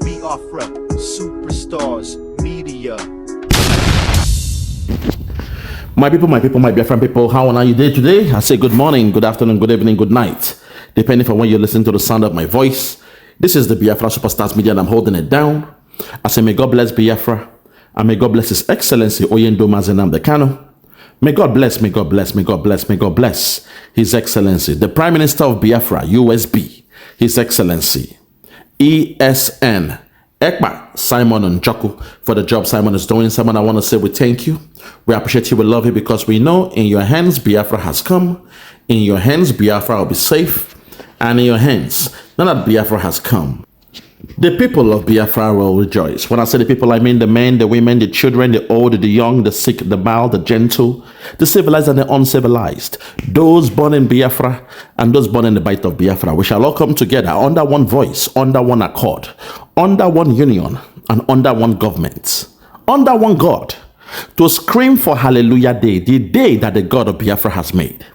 Biafra, superstars, media. My people, my Biafran people, how are you day today? I say good morning, good afternoon, good evening, good night, depending on when you listen to the sound of my voice. This is the Biafra Superstars Media and I'm holding it down. I say may God bless Biafra and may God bless His Excellency Oyendo Mazenam Kano. May God bless, may God bless, may God bless, may God bless His Excellency, the Prime Minister of Biafra, USB, His Excellency, ESN, Ekpa, Simon Ekpa, for the job Simon is doing. Simon, I want to say we thank you. We appreciate you, we love you, because we know in your hands Biafra has come. In your hands Biafra will be safe. And in your hands, none that Biafra has come. The people of Biafra will rejoice. When I say the people, I mean the men, the women, the children, the old, the young, the sick, the mild, the gentle, the civilized and the uncivilized. Those born in Biafra and those born in the bite of Biafra. We shall all come together under one voice, under one accord, under one union, and under one government, under one God, to scream for Hallelujah Day, the day that the God of Biafra has made.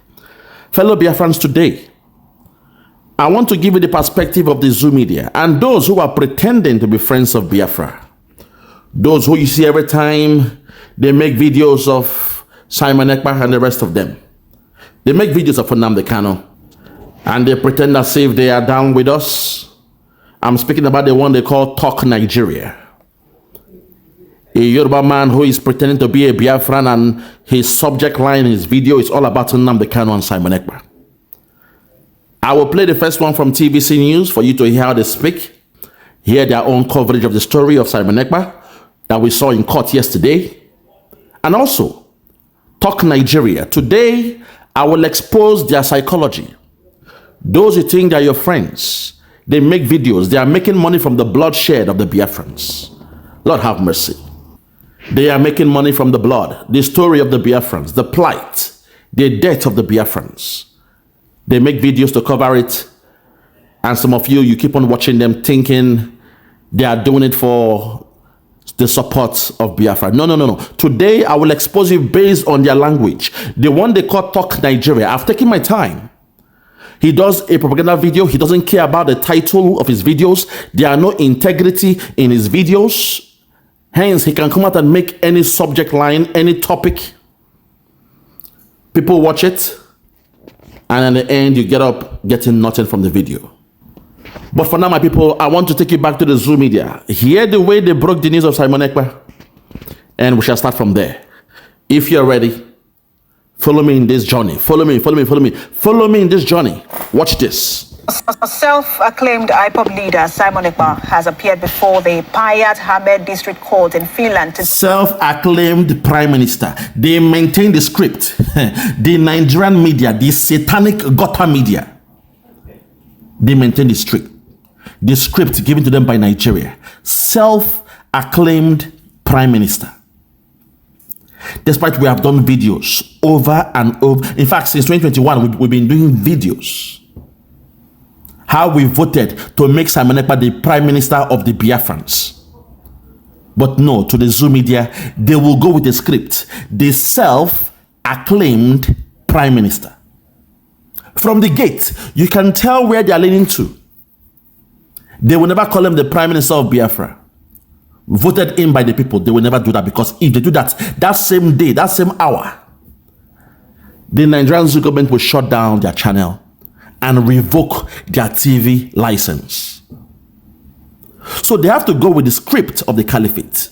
Fellow Biafrans, today, I want to give you the perspective of the Zoo media and those who are pretending to be friends of Biafra. Those who you see every time they make videos of Simon Ekpa and the rest of them. They make videos of Nnamdi Kanu and they pretend as if they are down with us. I'm speaking about the one they call Talk Nigeria. A Yoruba man who is pretending to be a Biafran and his subject line in his video is all about Nnamdi Kanu and Simon Ekpa. I will play the first one from TVC News for you to hear how they speak, hear their own coverage of the story of Simon Ekpa that we saw in court yesterday, and also Talk Nigeria. Today, I will expose their psychology. Those who think they are your friends, they make videos, they are making money from the bloodshed of the Biafrans. Lord have mercy. They are making money from the blood, the story of the Biafrans, the plight, the death of the Biafrans. They make videos to cover it, and some of you keep on watching them thinking they are doing it for the support of Biafra. No. Today, I will expose you based on their language. The one they call Talk Nigeria. I've taken my time. He does a propaganda video. He doesn't care about the title of his videos. There are no integrity in his videos. Hence, he can come out and make any subject line, any topic. People watch it. And in the end, you get up getting nothing from the video. But for now, my people, I want to take you back to the Zoo media. Hear the way they broke the news of Simon Ekpa. And we shall start from there. If you're ready, follow me in this journey. Follow me in this journey. Watch this. Self-acclaimed IPOB leader Simon Ekpa has appeared before the Payat Hamed District Court in Finland. Self-acclaimed Prime Minister. They maintain the script. The Nigerian media, the satanic Gota media, they maintain the script given to them by Nigeria. Self-acclaimed Prime Minister. Despite we have done videos over and over. In fact, since 2021, we've been doing videos. How we voted to make Simon Ekpa the Prime Minister of the Biafrans. But no, to the Zoo media, they will go with the script. The self-acclaimed Prime Minister. From the gate, you can tell where they are leaning to. They will never call him the Prime Minister of Biafra. Voted in by the people, they will never do that, because if they do that, that same day, that same hour, the Nigerian Zoo government will shut down their channel and revoke their TV license. So they have to go with the script of the caliphate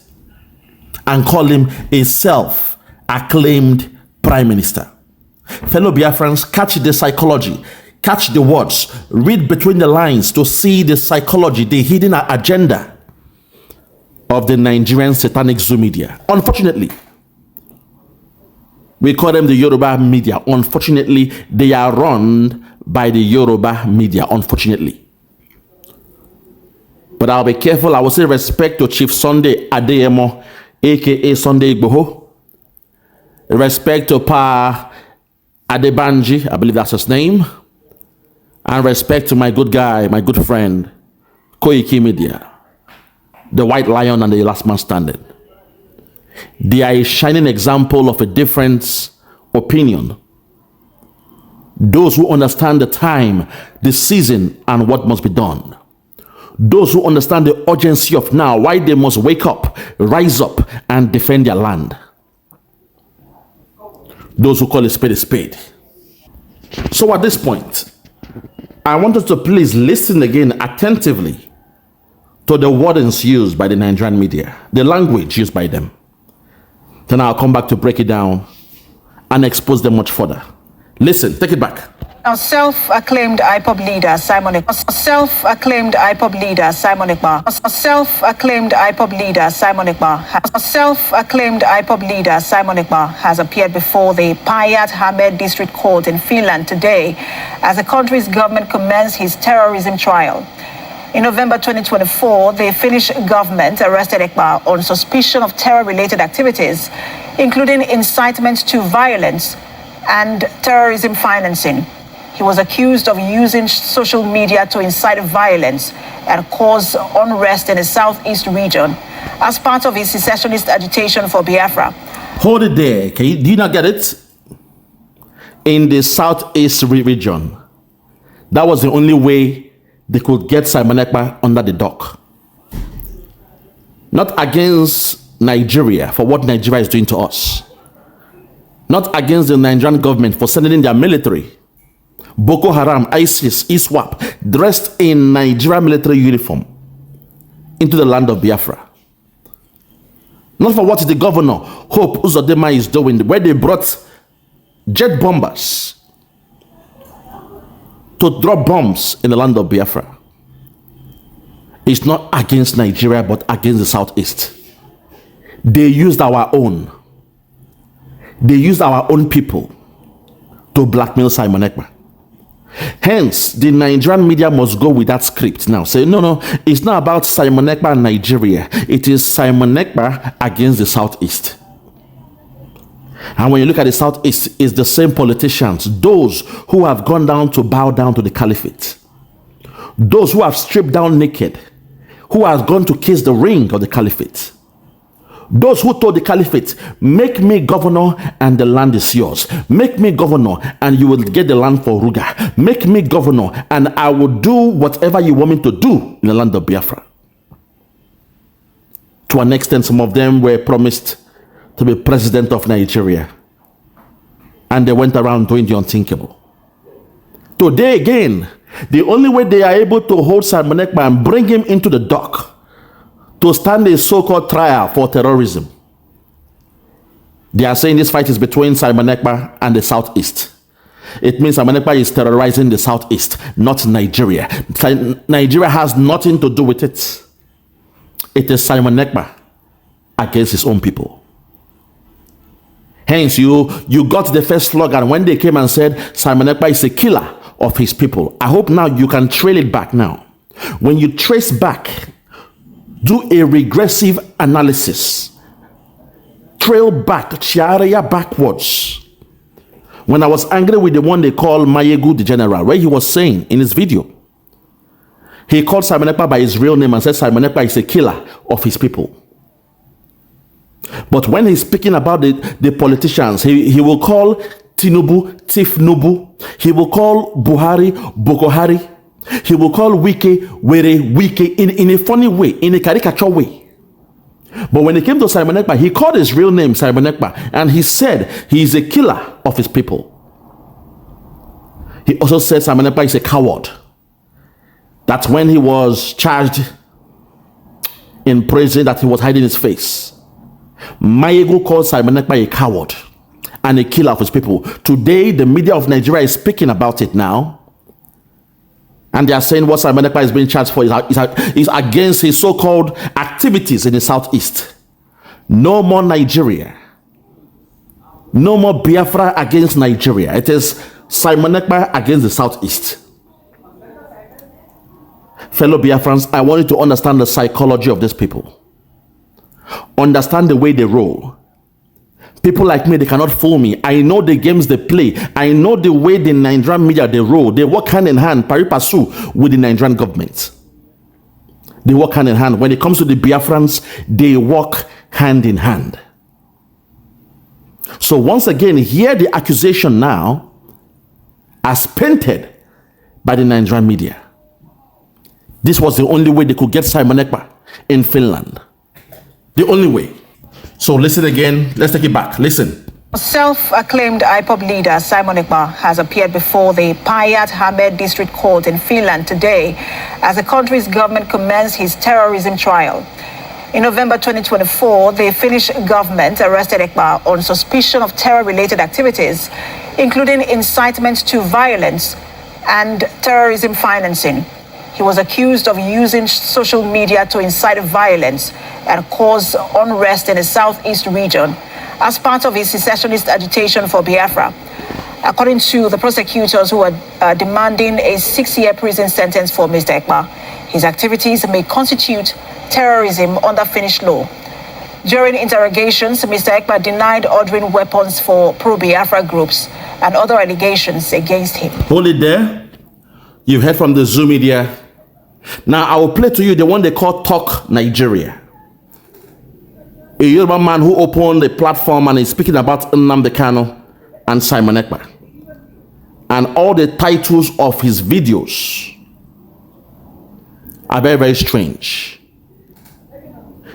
and call him a self-acclaimed Prime Minister. Fellow Biafrans, catch the psychology, catch the words, read between the lines to see the psychology, the hidden agenda of the Nigerian satanic Zoo media. Unfortunately, we call them the Yoruba media. Unfortunately, they are run by the Yoruba media, unfortunately. But I'll be careful. I will say respect to Chief Sunday Adeyemo, aka Sunday IGBO. Respect to Pa Adebanji, I believe that's his name. And respect to my good guy, my good friend, Koiki Media, the White Lion and the Last Man Standing. They are a shining example of a different opinion. Those who understand the time, the season, and what must be done. Those who understand the urgency of now, why they must wake up, rise up, and defend their land. Those who call a spade a spade. So at this point, I want us to please listen again attentively to the wordings used by the Nigerian media, the language used by them. Then I'll come back to break it down and expose them much further. Listen, take it back. Now, self-acclaimed IPOB leader Simon Ekpa. Self-acclaimed IPOB leader Simon Ekpa. Self-acclaimed IPOB leader Simon Ekpa. Self-acclaimed IPOB leader Simon Ekpa has appeared before the PLEADS District Court in Finland today as the country's government commenced his terrorism trial. In November 2024, the Finnish government arrested Ekpa on suspicion of terror-related activities, including incitement to violence and terrorism financing. He was accused of using social media to incite violence and cause unrest in the southeast region as part of his secessionist agitation for Biafra. Hold it there. Do you not get it? In the southeast region, that was the only way they could get Simon Ekpa under the dock. Not against Nigeria for what Nigeria is doing to us. Not against the Nigerian government for sending in their military. Boko Haram, ISIS, ISWAP, dressed in Nigerian military uniform into the land of Biafra. Not for what the governor, Hope Uzodinma, is doing, where they brought jet bombers to drop bombs in the land of Biafra. It's not against Nigeria, but against the southeast. They used our own. They used our own people to blackmail Simon Ekpa. Hence, the Nigerian media must go with that script now. Say, no, it's not about Simon Ekpa and Nigeria. It is Simon Ekpa against the southeast. And when you look at the southeast, it's the same politicians, those who have gone down to bow down to the caliphate, those who have stripped down naked, who have gone to kiss the ring of the caliphate, those who told the caliphate, make me governor and the land is yours. Make me governor and you will get the land for Ruga. Make me governor and I will do whatever you want me to do in the land of Biafra. To an extent, some of them were promised to be president of Nigeria. And they went around doing the unthinkable. Today again, the only way they are able to hold Simon Ekpa and bring him into the dock to stand a so-called trial for terrorism. They are saying this fight is between Simon Ekpa and the southeast. It means Simon Ekpa is terrorizing the southeast, not Nigeria. Nigeria has nothing to do with it. It is Simon Ekpa against his own people. Hence, you got the first slogan when they came and said Simon Ekpa is a killer of his people. I hope now you can trail it back now. When you trace back, do a regressive analysis. Trail back, Chiaria backwards. When I was angry with the one they call Mayegu the general, where he was saying in his video, he called Simon Ekpa by his real name and said Simon Ekpa is a killer of his people. But when he's speaking about the politicians, he will call Tinubu Tifnubu. He will call Buhari Bokohari. He will call Wike Were Wike in a funny way, in a caricature way. But when it came to Simon Ekpa, he called his real name Simon Ekpa and he said he is a killer of his people. He also said Simon Ekpa is a coward. That's when he was charged in prison that he was hiding his face. Mayegu called Simon Ekpa a coward and a killer of his people. Today, the media of Nigeria is speaking about it now. And they are saying what Simon Ekpa is being charged for is against his so-called activities in the southeast. No more Nigeria. No more Biafra against Nigeria. It is Simon Ekpa against the southeast. Fellow Biafrans, I want you to understand the psychology of these people. Understand the way they roll. People like me, they cannot fool me. I know the games they play. I know the way the Nigerian media, they roll. They work hand in hand, pari passu, with the Nigerian government. They work hand in hand. When it comes to the Biafrans, they work hand in hand. So once again, hear the accusation now as painted by the Nigerian media. This was the only way they could get Simon Ekpa in Finland. The only way. So listen again. Let's take it back. Listen. Self-acclaimed IPOB leader Simon Ekpa has appeared before the Päijät-Häme District Court in Finland today as the country's government commenced his terrorism trial. In November 2024, the Finnish government arrested Ekpa on suspicion of terror-related activities, including incitement to violence and terrorism financing. He was accused of using social media to incite violence and cause unrest in the southeast region as part of his secessionist agitation for Biafra. According to the prosecutors who are demanding a 6-year prison sentence for Mr. Ekpa, his activities may constitute terrorism under Finnish law. During interrogations, Mr. Ekpa denied ordering weapons for pro-Biafra groups and other allegations against him. Hold it there. You've heard from the Zoo media. Now I will play to you the one they call Talk Nigeria. A Yoruba man who opened the platform and is speaking about Nnamdi Kanu and Simon Ekpa. And all the titles of his videos are very, very strange.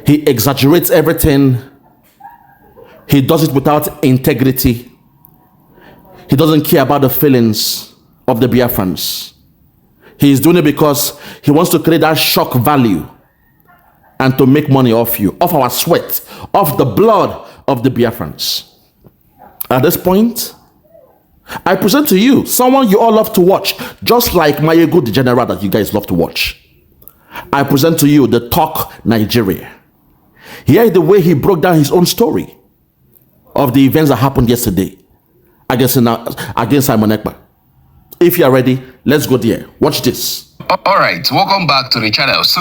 He exaggerates everything. He does it without integrity. He doesn't care about the feelings of the Biafrans. He is doing it because he wants to create that shock value and to make money off you, off our sweat, off the blood of the Biafrans. At this point, I present to you someone you all love to watch, just like Mayego the General that you guys love to watch. I present to you the Talk Nigeria. Here is the way he broke down his own story of the events that happened yesterday against Simon Ekpa. If you are ready, let's go there. Watch this. All right, welcome back to the channel. So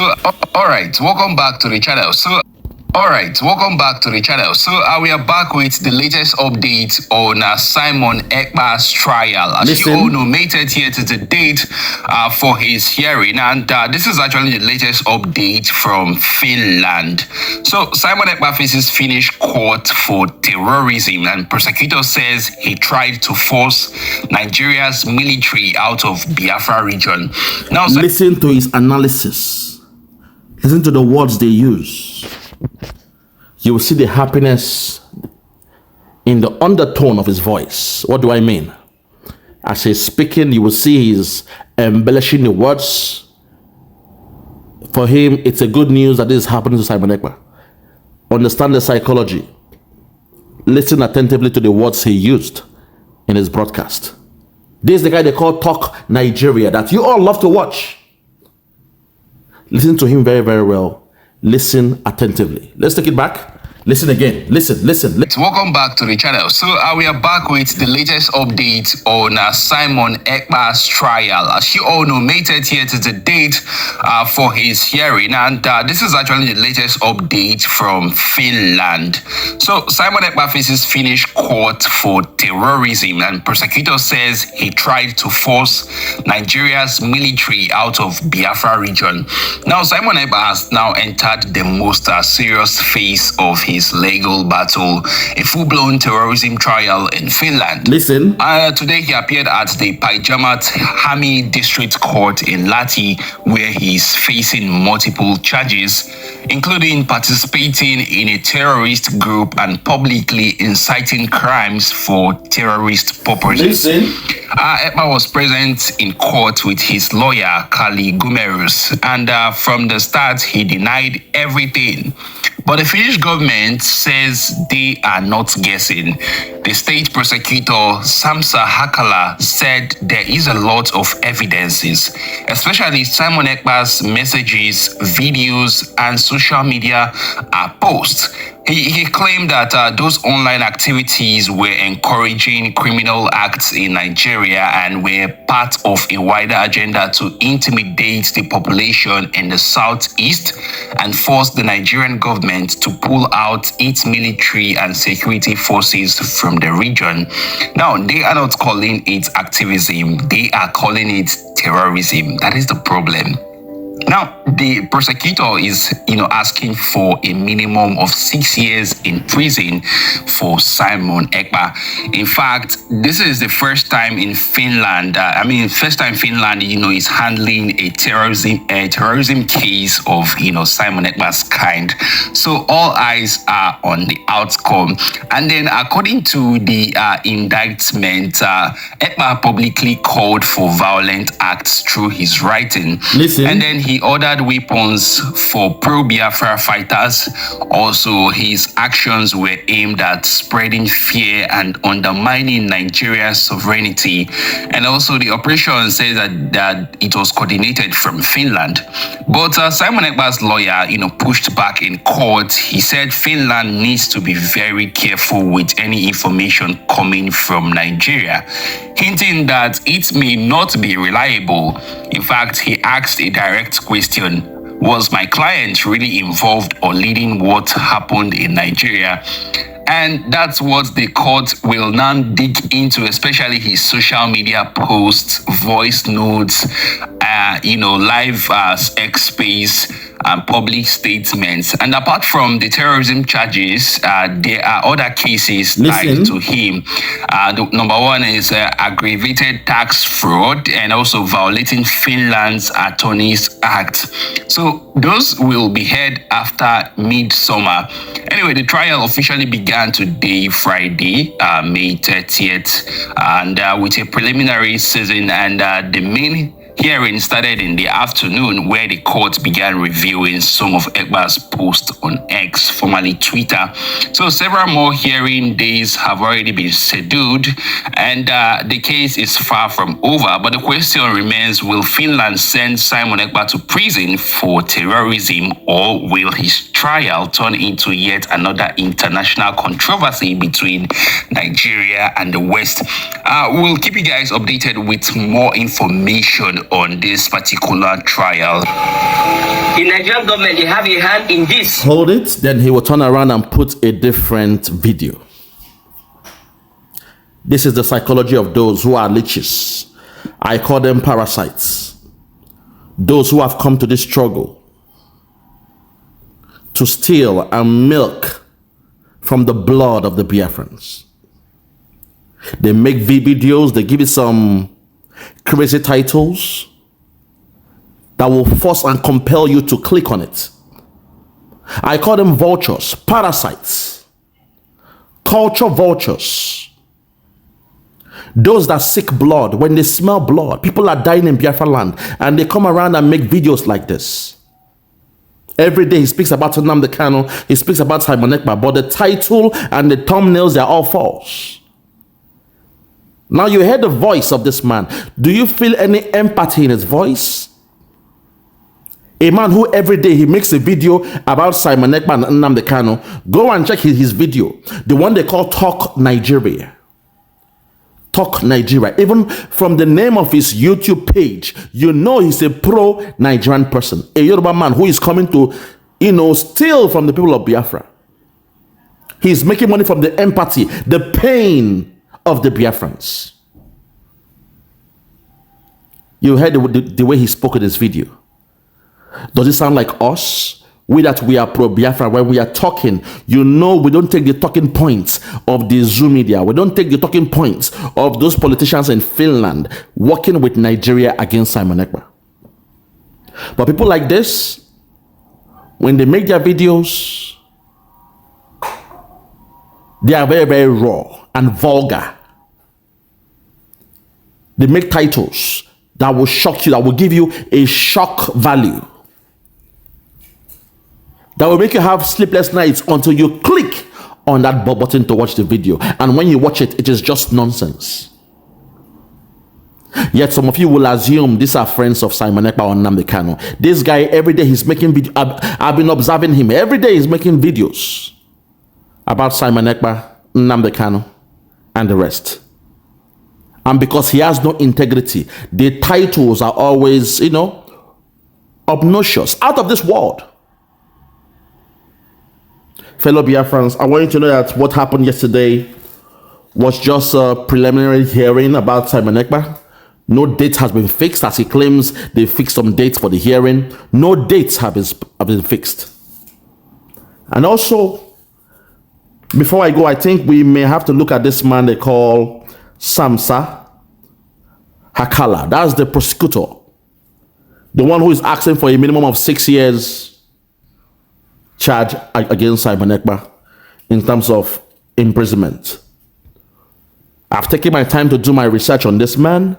we are back with the latest update on Simon Ekpa's trial. As you all know, May 30th is the date for his hearing, and this is actually the latest update from Finland. So Simon Ekpa faces Finnish court for terrorism, and prosecutor says he tried to force Nigeria's military out of Biafra region. Now, listen to his analysis. Listen to the words they use. You will see the happiness in the undertone of his voice. What do I mean? As he's speaking, you will see he's embellishing the words. For him, it's a good news that this is happening to Simon Ekpa. Understand the psychology. Listen attentively to the words he used in his broadcast. This is the guy they call Talk Nigeria that you all love to watch. Listen to him very, very well. Listen attentively. Let's take it back. Listen again. Listen. Welcome back to the channel. So we are back with the latest update on Simon Ekpa's trial. As you all know, May 30th is the date for his hearing, and this is actually the latest update from Finland. So Simon Ekpa faces Finnish court for terrorism, and prosecutor says he tried to force Nigeria's military out of Biafra region. Now, Simon Ekpa has now entered the most serious phase of his legal battle, a full-blown terrorism trial in Finland. Listen. Today he appeared at the Päijät-Häme District Court in Lahti, where he's facing multiple charges, including participating in a terrorist group and publicly inciting crimes for terrorist purposes. Listen. Ekpa was present in court with his lawyer, Kali Gumerus, and from the start he denied everything. But the Finnish government says they are not guessing. The state prosecutor, Samsa Hakala, said there is a lot of evidences, especially Simon Ekpa's messages, videos, and social media posts. He claimed that those online activities were encouraging criminal acts in Nigeria and were part of a wider agenda to intimidate the population in the southeast and force the Nigerian government to pull out its military and security forces from the region. Now, they are not calling it activism, they are calling it terrorism. That is the problem. Now, the prosecutor is, asking for a minimum of 6 years in prison for Simon Ekpa. In fact, this is the first time in Finland, Finland, is handling a terrorism case of, Simon Ekpa's kind. So all eyes are on the outcome. And then according to the indictment, Ekpa publicly called for violent acts through his writing. Listen. And then he ordered weapons for pro-Biafra fighters. Also, his actions were aimed at spreading fear and undermining Nigeria's sovereignty. And also, the operation says that it was coordinated from Finland. But Simon Ekpa's lawyer, pushed back in court. He said Finland needs to be very careful with any information coming from Nigeria, hinting that it may not be reliable. In fact, he asked a direct question: was my client really involved or leading what happened in Nigeria? And that's what the court will now dig into, especially his social media posts, voice notes, live X space, and public statements. And apart from the terrorism charges, there are other cases tied to him. Number one is aggravated tax fraud and also violating Finland's Attorneys Act. So those will be heard after midsummer. Anyway, the trial officially began today, Friday, May 30th, and with a preliminary session, and the main hearing started in the afternoon, where the court began reviewing some of Ekpa's posts on X, formerly Twitter. So several more hearing days have already been scheduled, and the case is far from over. But the question remains, will Finland send Simon Ekpa to prison for terrorism, or will his trial turn into yet another international controversy between Nigeria and the West? We'll keep you guys updated with more information on this particular trial. The Nigerian government, they have a hand in this. Hold it, then he will turn around and put a different video. This is the psychology of those who are leeches. I call them parasites. Those who have come to this struggle to steal and milk from the blood of the Biafrans. They make videos, they give it some crazy titles that will force and compel you to click on it. I call them vultures, parasites, culture vultures. Those that seek blood, when they smell blood, people are dying in Biafra land, and they come around and make videos like this. Every day he speaks about Nnamdi Kanu, he speaks about Simon Ekpa, but the title and the thumbnails, they're all false. Now you heard the voice of this man. Do you feel any empathy in his voice? A man who every day he makes a video about Simon Ekpa and Nnamdi Kanu. Go and check his video. The one they call Talk Nigeria. Talk Nigeria. Even from the name of his YouTube page, you know he's a pro-Nigerian person. A Yoruba man who is coming to, steal from the people of Biafra. He's making money from the empathy, the pain of the Biafrans. You heard the way he spoke in this video. Does it sound like us? We are pro-Biafra, when we are talking, we don't take the talking points of the Zoom media. We don't take the talking points of those politicians in Finland working with Nigeria against Simon Ekpa. But people like this, when they make their videos, they are very, very raw and vulgar. They make titles that will shock you, that will give you a shock value, that will make you have sleepless nights until you click on that button to watch the video. And when you watch it, it is just nonsense. Yet some of you will assume these are friends of Simon Ekpa or Nnamdi Kanu. This guy, every day he's making videos. I've been observing him. Every day he's making videos about Simon Ekpa, Nnamdi Kanu, and the rest. And because he has no integrity, the titles are always, obnoxious, out of this world. Fellow Biafrans, I want you to know that what happened yesterday was just a preliminary hearing about Simon Ekpa. No date has been fixed, as he claims they fixed some dates for the hearing. No dates have been fixed. And also, before I go, I think we may have to look at this man they call Samsa Hakala. That's the prosecutor. The one who is asking for a minimum of 6 years charge against Simon Ekpa in terms of imprisonment. I've taken my time to do my research on this man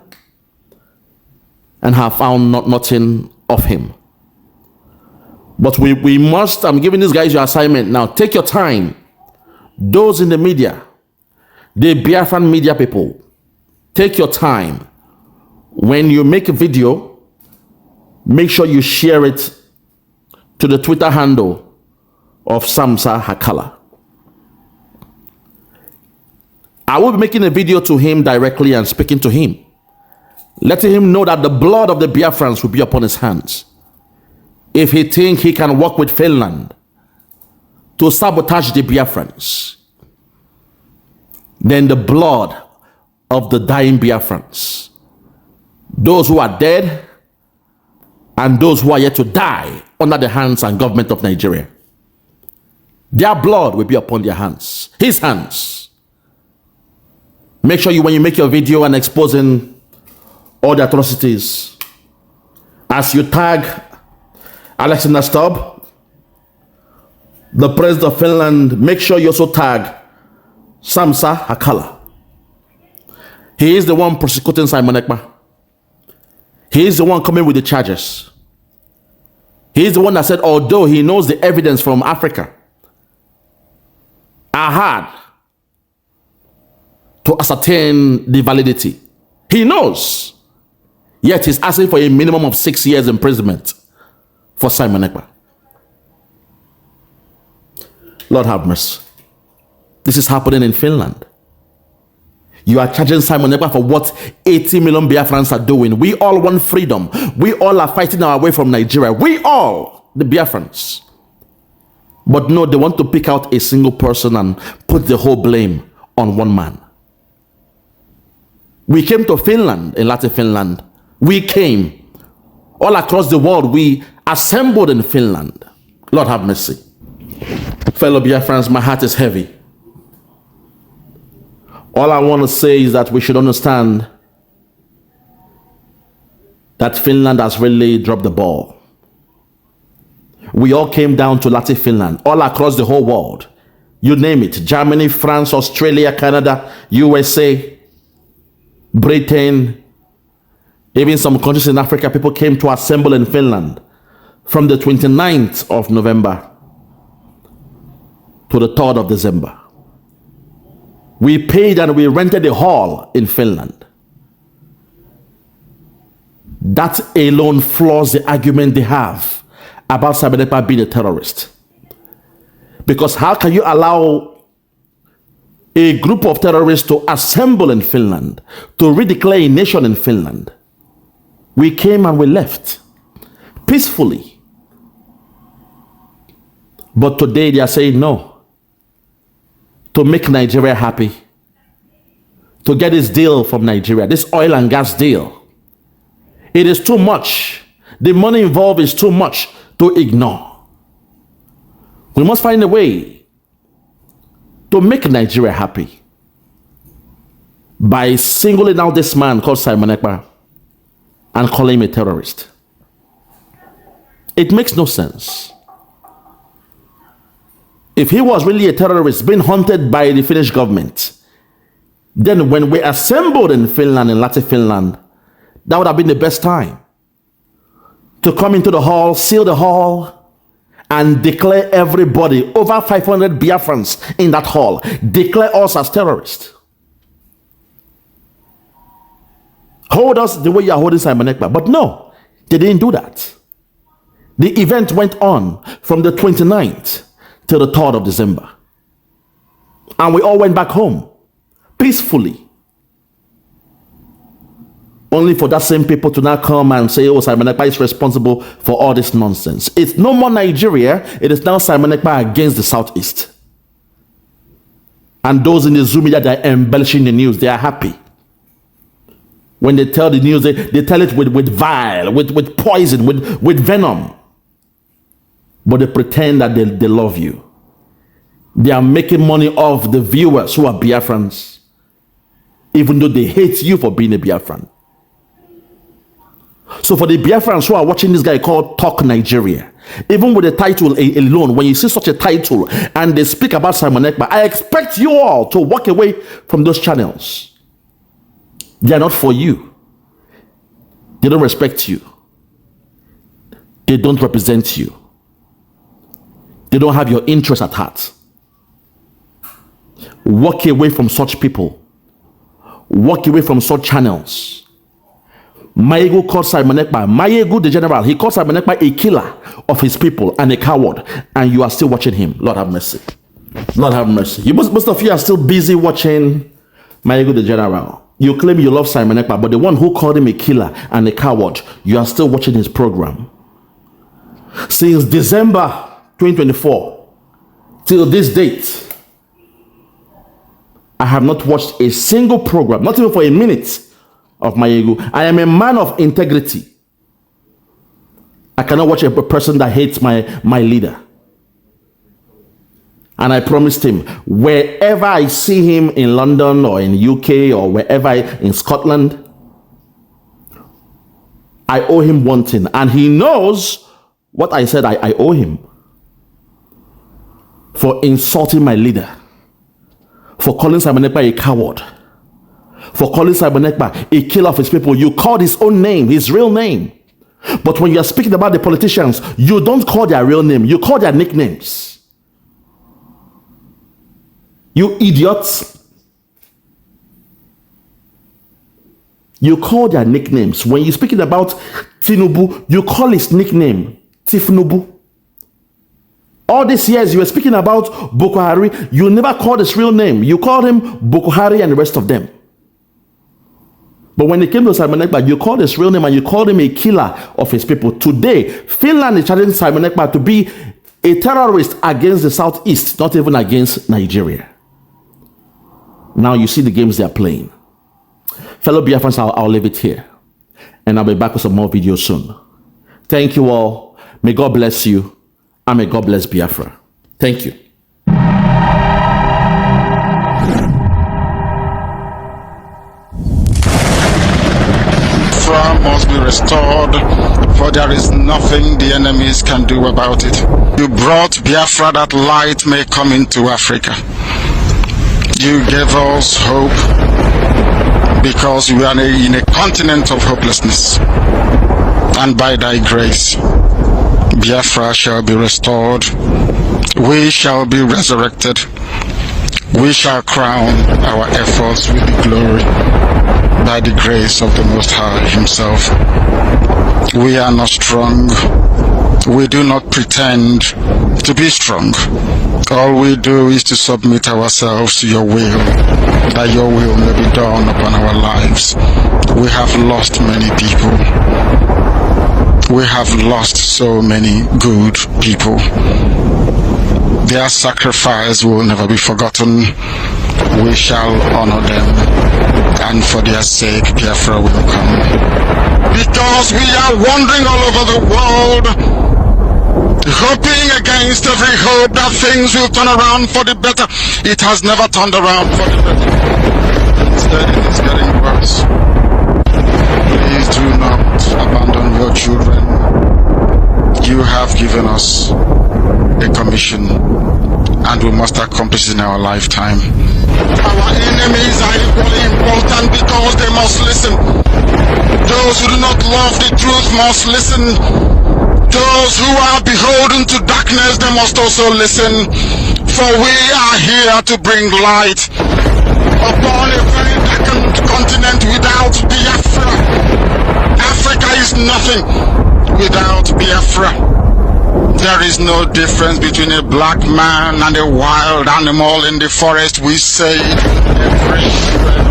and have found nothing of him. But we must, I'm giving these guys your assignment now. Take your time. Those in the media, the Biafran media people, take your time. When you make a video, make sure you share it to the Twitter handle of Samsa Hakala. I will be making a video to him directly and speaking to him, letting him know that the blood of the Biafrans will be upon his hands if he thinks he can work with Finland to sabotage the Biafrans. Then the blood of the dying Biafrans, those who are dead and those who are yet to die under the hands and government of Nigeria, their blood will be upon their hands, his hands. Make sure when you make your video and exposing all the atrocities, as you tag Alexander Stubb, the president of Finland, make sure you also tag Samsa Hakala. He is the one prosecuting Simon Ekpa. He is the one coming with the charges. He is the one that said, although he knows the evidence from Africa are hard to ascertain the validity, he knows, yet he's asking for a minimum of 6 years imprisonment for Simon Ekpa. Lord have mercy. This is happening in Finland. You are charging Simon Ekpa for what 80 million Biafrans are doing. We all want freedom. We all are fighting our way from Nigeria. We all, the Biafrans. But no, they want to pick out a single person and put the whole blame on one man. We came to Finland, in Latin Finland. We came all across the world. We assembled in Finland. Lord have mercy. Fellow Biafrans, my heart is heavy. All I want to say is that we should understand that Finland has really dropped the ball. We all came down to Latin Finland, all across the whole world. You name it, Germany, France, Australia, Canada, USA, Britain, even some countries in Africa, people came to assemble in Finland from the 29th of November to the 3rd of December. We paid and we rented a hall in Finland. That alone floors the argument they have about Simon Ekpa being a terrorist. Because how can you allow a group of terrorists to assemble in Finland, to redeclare a nation in Finland? We came and we left peacefully. But today they are saying no. To make Nigeria happy, to get this deal from Nigeria, this oil and gas deal. It is too much. The money involved is too much to ignore. We must find a way to make Nigeria happy by singling out this man called Simon Ekpa and calling him a terrorist. It makes no sense. If he was really a terrorist being hunted by the Finnish government, then when we assembled in Finland, in Latin Finland, that would have been the best time to come into the hall, seal the hall, and declare everybody, over 500 Biafrans in that hall, declare us as terrorists. Hold us the way you are holding Simon Ekpa. But no, they didn't do that. The event went on from the 29th till the 3rd of December. And we all went back home peacefully. Only for that same people to now come and say, oh, Simon Ekpa is responsible for all this nonsense. It's no more Nigeria. It is now Simon Ekpa against the Southeast. And those in the Zoom media that are embellishing the news, they are happy. When they tell the news, they tell it with vile, with poison, with venom. But they pretend that they love you. They are making money off the viewers who are Biafrans, even though they hate you for being a Biafran. So for the Biafrans who are watching this guy called Talk Nigeria, even with the title alone, when you see such a title and they speak about Simon Ekpa, I expect you all to walk away from those channels. They are not for you. They don't respect you. They don't represent you. They don't have your interest at heart. Walk away from such people. Walk away from such channels. Mayegu called Simon Ekpa, Mayegu the general, he called Simon Ekpa a killer of his people and a coward, and you are still watching him. Lord have mercy. Lord have mercy. Most of you are still busy watching Mayegu the general. You claim you love Simon Ekpa, but the one who called him a killer and a coward, you are still watching his program. Since December 2024 till this date, I have not watched a single program, not even for a minute, of Mayegu. I am a man of integrity. I cannot watch a person that hates my leader. And I promised him, wherever I see him in London or in UK or wherever in Scotland, I owe him one thing. And he knows what I said I owe him. For insulting my leader. For calling Simon Ekpa a coward. For calling Simon Ekpa a killer of his people. You called his own name, his real name. But when you are speaking about the politicians, you don't call their real name. You call their nicknames. You idiots. You call their nicknames. When you're speaking about Tinubu, you call his nickname Tifnubu. All these years you were speaking about Boko Hari, you never called his real name. You called him Boko Hari and the rest of them. But when it came to Simon Ekpa, you called his real name and you called him a killer of his people. Today, Finland is challenging Simon Ekpa to be a terrorist against the Southeast, not even against Nigeria. Now you see the games they are playing. Fellow Biafrans, I'll leave it here. And I'll be back with some more videos soon. Thank you all. May God bless you. And may God bless Biafra. Thank you. Biafra must be restored, for there is nothing the enemies can do about it. You brought Biafra that light may come into Africa. You gave us hope because we are in a continent of hopelessness. And by thy grace, Biafra shall be restored. We shall be resurrected. We shall crown our efforts with the glory by the grace of the Most High Himself. We are not strong. We do not pretend to be strong. All we do is to submit ourselves to your will, that your will may be done upon our lives. We have lost many people. We have lost so many good people. Their sacrifice will never be forgotten. We shall honor them, and for their sake, Biafra will come. Because we are wandering all over the world, hoping against every hope that things will turn around for the better. It has never turned around for the better. Instead, it is getting worse. Please do not abandon your children. You have given us a commission, and we must accomplish it in our lifetime. Our enemies are equally important because they must listen. Those who do not love the truth must listen. Those who are beholden to darkness, they must also listen. For we are here to bring light upon a very darkened continent without Biafra. Africa is nothing without Biafra. There is no difference between a black man and a wild animal in the forest. We say every shred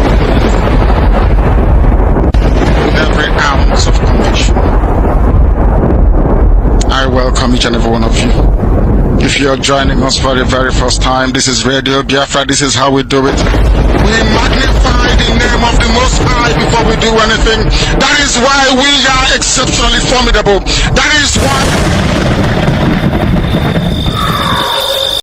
with every ounce of conviction. I welcome each and every one of you. If you're joining us for the very first time, this is Radio Biafra. This is how we do it. We magnify the name of the Most High before we do anything. That is why we are exceptionally formidable. That is why